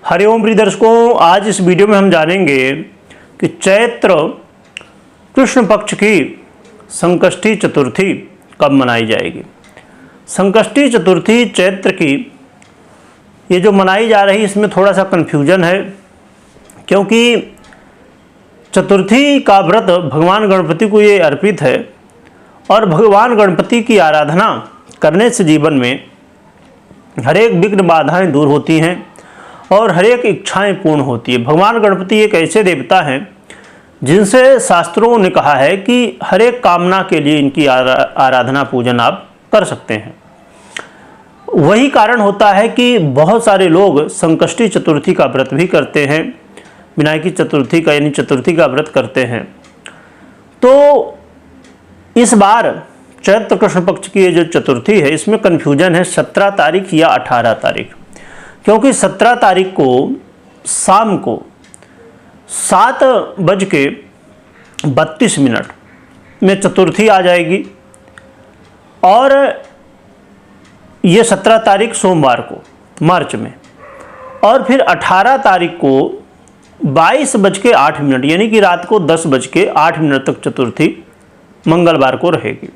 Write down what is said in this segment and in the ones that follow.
हरिओम प्रिय दर्शकों, आज इस वीडियो में हम जानेंगे कि चैत्र कृष्ण पक्ष की संकष्टी चतुर्थी कब मनाई जाएगी। संकष्टी चतुर्थी चैत्र की ये जो मनाई जा रही है इसमें थोड़ा सा कन्फ्यूजन है, क्योंकि चतुर्थी का व्रत भगवान गणपति को ये अर्पित है और भगवान गणपति की आराधना करने से जीवन में हरेक विघ्न बाधाएं दूर होती हैं और हरेक इच्छाएं पूर्ण होती है। भगवान गणपति एक ऐसे देवता हैं जिनसे शास्त्रों ने कहा है कि हरेक कामना के लिए इनकी आराधना पूजन आप कर सकते हैं। वही कारण होता है कि बहुत सारे लोग संकष्टी चतुर्थी का व्रत भी करते हैं, विनायकी चतुर्थी का यानी चतुर्थी का व्रत करते हैं। तो इस बार चैत्र कृष्ण पक्ष की ये जो चतुर्थी है इसमें कन्फ्यूजन है 17 तारीख या 18 तारीख, क्योंकि 17 तारीख को शाम को 7:32 में चतुर्थी आ जाएगी और ये 17 तारीख सोमवार को मार्च में, और फिर 18 तारीख को 22:08 यानी कि रात को 10:08 तक चतुर्थी मंगलवार को रहेगी।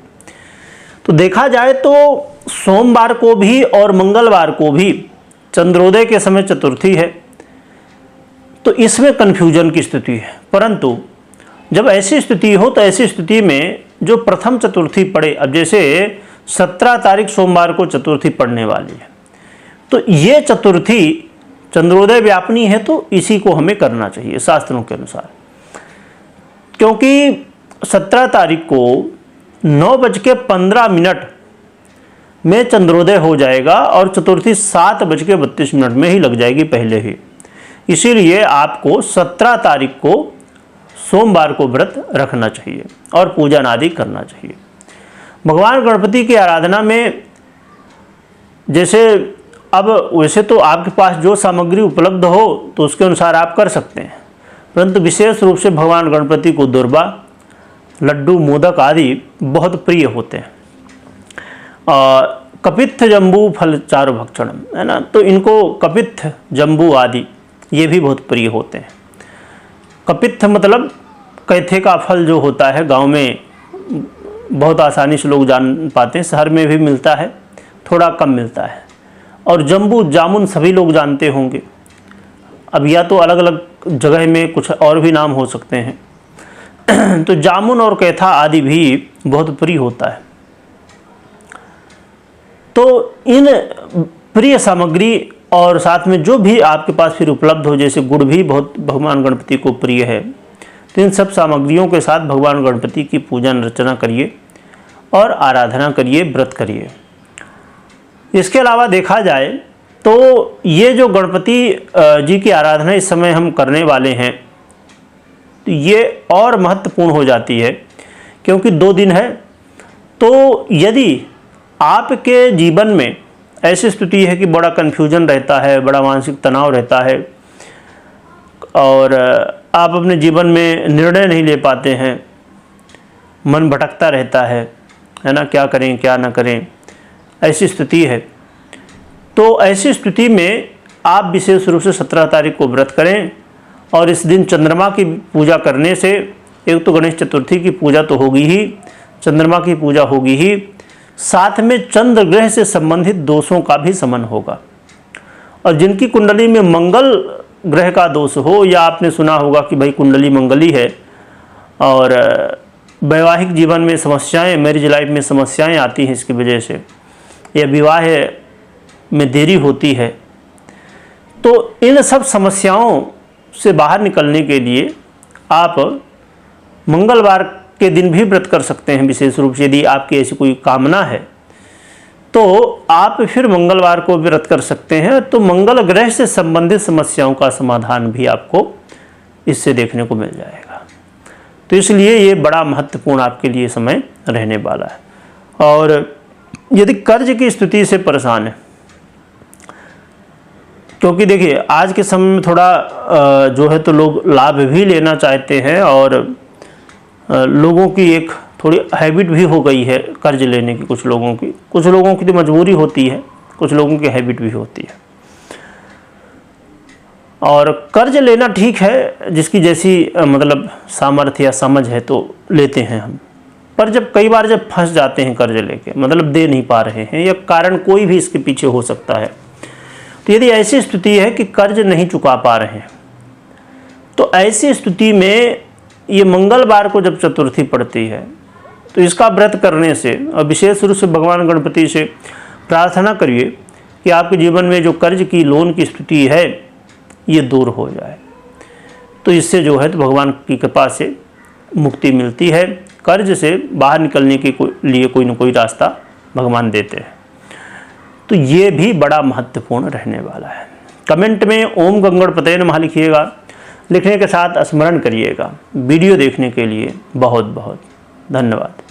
तो देखा जाए तो सोमवार को भी और मंगलवार को भी चंद्रोदय के समय चतुर्थी है, तो इसमें कन्फ्यूजन की स्थिति है। परंतु जब ऐसी स्थिति हो तो ऐसी स्थिति में जो प्रथम चतुर्थी पड़े, अब जैसे 17 तारीख सोमवार को चतुर्थी पड़ने वाली है, तो ये चतुर्थी चंद्रोदय व्यापनी है, तो इसी को हमें करना चाहिए शास्त्रों के अनुसार, क्योंकि 17 तारीख को 9:15 में चंद्रोदय हो जाएगा और चतुर्थी 7:32 में ही लग जाएगी पहले ही। इसीलिए आपको 17 तारीख को सोमवार को व्रत रखना चाहिए और पूजन आदि करना चाहिए। भगवान गणपति की आराधना में जैसे अब वैसे तो आपके पास जो सामग्री उपलब्ध हो तो उसके अनुसार आप कर सकते हैं, परंतु विशेष रूप से भगवान गणपति को दुर्वा, लड्डू, मोदक आदि बहुत प्रिय होते हैं। कपित्थ जम्बू फल चारु भक्षणम, है ना, तो इनको कपित्थ जम्बू आदि ये भी बहुत प्रिय होते हैं। कपित्थ मतलब कैथे का फल जो होता है, गांव में बहुत आसानी से लोग जान पाते हैं, शहर में भी मिलता है, थोड़ा कम मिलता है। और जम्बू जामुन सभी लोग जानते होंगे। अब या तो अलग अलग जगह में कुछ और भी नाम हो सकते हैं। तो जामुन और कैथा आदि भी बहुत प्रिय होता है। तो इन प्रिय सामग्री और साथ में जो भी आपके पास फिर उपलब्ध हो, जैसे गुड़ भी बहुत भगवान गणपति को प्रिय है, तो इन सब सामग्रियों के साथ भगवान गणपति की पूजन अर्चना करिए और आराधना करिए, व्रत करिए। इसके अलावा देखा जाए तो ये जो गणपति जी की आराधना इस समय हम करने वाले हैं, तो ये और महत्वपूर्ण हो जाती है, क्योंकि 2 दिन है। तो यदि आपके जीवन में ऐसी स्थिति है कि बड़ा कन्फ्यूजन रहता है, बड़ा मानसिक तनाव रहता है और आप अपने जीवन में निर्णय नहीं ले पाते हैं, मन भटकता रहता है ना, क्या करें क्या ना करें, ऐसी स्थिति है, तो ऐसी स्थिति में आप विशेष रूप से 17 तारीख को व्रत करें और इस दिन चंद्रमा की पूजा करने से एक तो गणेश चतुर्थी की पूजा तो होगी ही, चंद्रमा की पूजा होगी ही, साथ में चंद्र ग्रह से संबंधित दोषों का भी शमन होगा। और जिनकी कुंडली में मंगल ग्रह का दोष हो, या आपने सुना होगा कि भाई कुंडली मंगली है और वैवाहिक जीवन में समस्याएं, मैरिज लाइफ में समस्याएं आती हैं इसकी वजह से, या विवाह में देरी होती है, तो इन सब समस्याओं से बाहर निकलने के लिए आप मंगलवार के दिन भी व्रत कर सकते हैं। विशेष रूप से यदि आपकी ऐसी कोई कामना है तो आप फिर मंगलवार को व्रत कर सकते हैं, तो मंगल ग्रह से संबंधित समस्याओं का समाधान भी आपको इससे देखने को मिल जाएगा। तो इसलिए ये बड़ा महत्वपूर्ण आपके लिए समय रहने वाला है। और यदि कर्ज की स्थिति से परेशान है, क्योंकि देखिए आज के समय में थोड़ा जो है तो लोग लाभ भी लेना चाहते हैं और लोगों की एक थोड़ी हैबिट भी हो गई है कर्ज लेने की। कुछ लोगों की तो मजबूरी होती है, कुछ लोगों की हैबिट भी होती है। और कर्ज लेना ठीक है, जिसकी जैसी मतलब सामर्थ्य या समझ है तो लेते हैं हम। पर जब कई बार जब फंस जाते हैं कर्ज लेके, मतलब दे नहीं पा रहे हैं या कारण कोई भी इसके पीछे हो सकता है, तो यदि ऐसी स्थिति है कि कर्ज नहीं चुका पा रहे हैं, तो ऐसी स्थिति में ये मंगलवार को जब चतुर्थी पड़ती है तो इसका व्रत करने से, और विशेष रूप से भगवान गणपति से प्रार्थना करिए कि आपके जीवन में जो कर्ज की लोन की स्थिति है ये दूर हो जाए। तो इससे जो है तो भगवान की कृपा से मुक्ति मिलती है। कर्ज से बाहर निकलने के लिए कोई न कोई रास्ता भगवान देते हैं। तो ये भी बड़ा महत्वपूर्ण रहने वाला है। कमेंट में ओम गंगणपतये नमः लिखिएगा, लिखने के साथ स्मरण करिएगा। वीडियो देखने के लिए बहुत बहुत धन्यवाद।